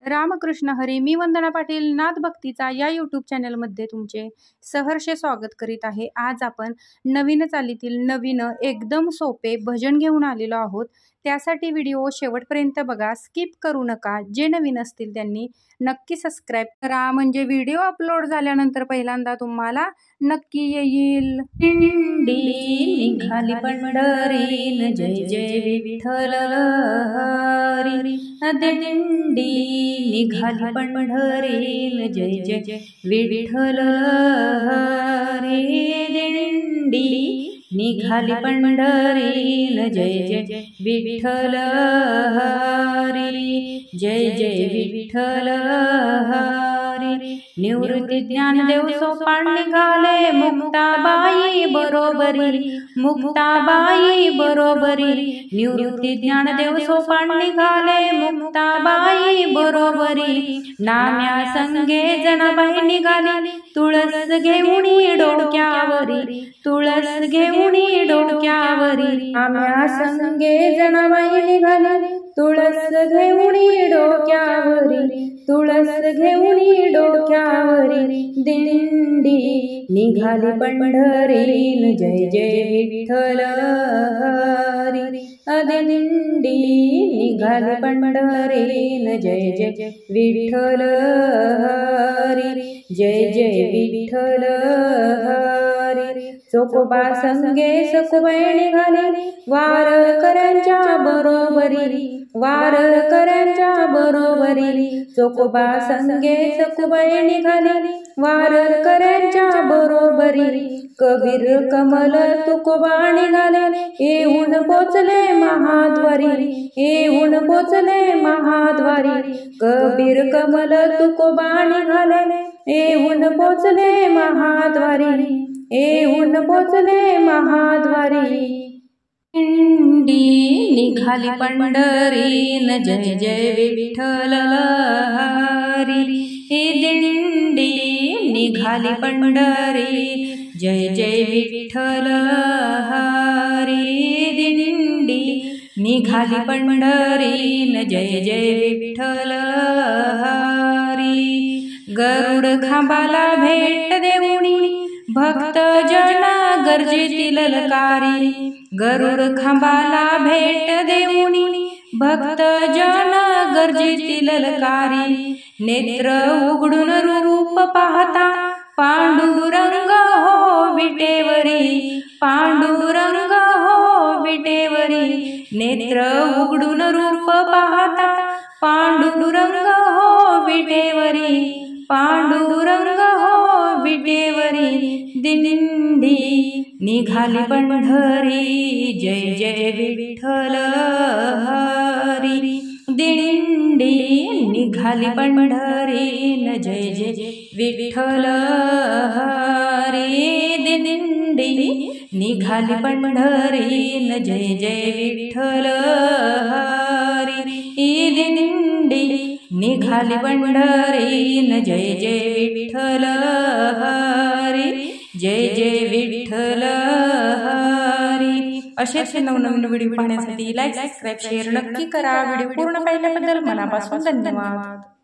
रामकृष्ण हरी. मी वंदना पाटील नाथ भक्तीचा या यूट्यूब चॅनलमध्ये तुमचे सहर्ष स्वागत करीत आहे. आज आपण नवीन चालीतील नवीन एकदम सोपे भजन घेऊन आलेलो आहोत. त्यासाठी व्हिडिओ शेवटपर्यंत बघा, स्किप करू नका. जे नवीन असतील त्यांनी नक्की सबस्क्राईब करा, म्हणजे व्हिडिओ अपलोड झाल्यानंतर पहिल्यांदा तुम्हाला नक्की येईल. दिंडी निघाली पंढरीन, जय जय विठ्ठल हरी. दिंडी निघाली पंढरीन, जय जय विठ्ठल हरी. दिंडी निघाली पंढरीन, जय जय विठ्ठल हरी. जय जय विठ्ठल हरी. निवृत्ती ज्ञानदेव सोपान निघाले, मुक्ताबाई बरोबरी, मुक्ताबाई बरोबरी. निवृत्ती ज्ञानदेव सोपान निघाले, मुक्ताबाई बरोबरी. नाम्या संगे जनाबाई निघाली, तुळस घेऊनी डोक्यावरी, तुळस घेऊनी डोक्यावरी. नाम्या संगे जनाबाई निघाली, तुळस घेऊनी डोक्यावरी, तुळस घेऊनी डोक्यावरी. दिंडी निघाली पंढरीन, जय जय विठ्ठल हरी. दिंडी निघाली पंढरीन, जय जय विठ्ठल हरी. जय जय विठ्ठल हरी. चोकोबा संगे सखुबाई निघाली, वारकऱ्यांच्या बरोबरी, वारकऱ्यांच्या बरोबरी. चोकोबा संगे सखुबाई निघाली, वारकऱ्यांच्या बरोबरी. कबीर कमल तुकोबा निघाले, येऊन पोचले महाद्वारी, येऊन पोचले महाद्वारी. कबीर कमल तुकोबा निघाले, येऊन पोचले महाद्वारी, येऊन पोचले महाद्वारी. दिंडी निघाली पंढरीन, जय जय विठ्ठल हरी. दिंडी निघाली पंढरीन, जय जय विठ्ठल हरी. दिंडी निघाली पंढरीन, जय जय विठ्ठल हरी. गरुड खांबाला भेट देऊनी, भक्त जना गर्जेतील ललकारी. गरुड खांबाला भेट देऊनी, भक्त जन गर्जेतील ललकारी. नेत्र उघडून रूप पाहता, पांडुरंग हो विटेवरी, पांडुरंग हो विटेवरी. नेत्र उघडून रूप पाहता, पांडुरंग हो विटेवरी, पांडुरंग हो विटेवरी. दिंडी निघाली पंढरी, जय जय विठ्ठल हरी. दिंडी निघाली पंढरीन, जय जय विठ्ठल हरी. दिंडी निघाली पंढरीन, जय जय विठ्ठल हरी. दिंडी निघाली पंढरीन, जय जय विठ्ठल हरी. जय जय विठ्ठल हरी. असेच नवनवीन व्हिडिओ पाहण्यासाठी लाईक, सबस्क्राईब, शेअर नक्की करा. व्हिडिओ पूर्ण पाहिल्याबद्दल मनापासून धन्यवाद.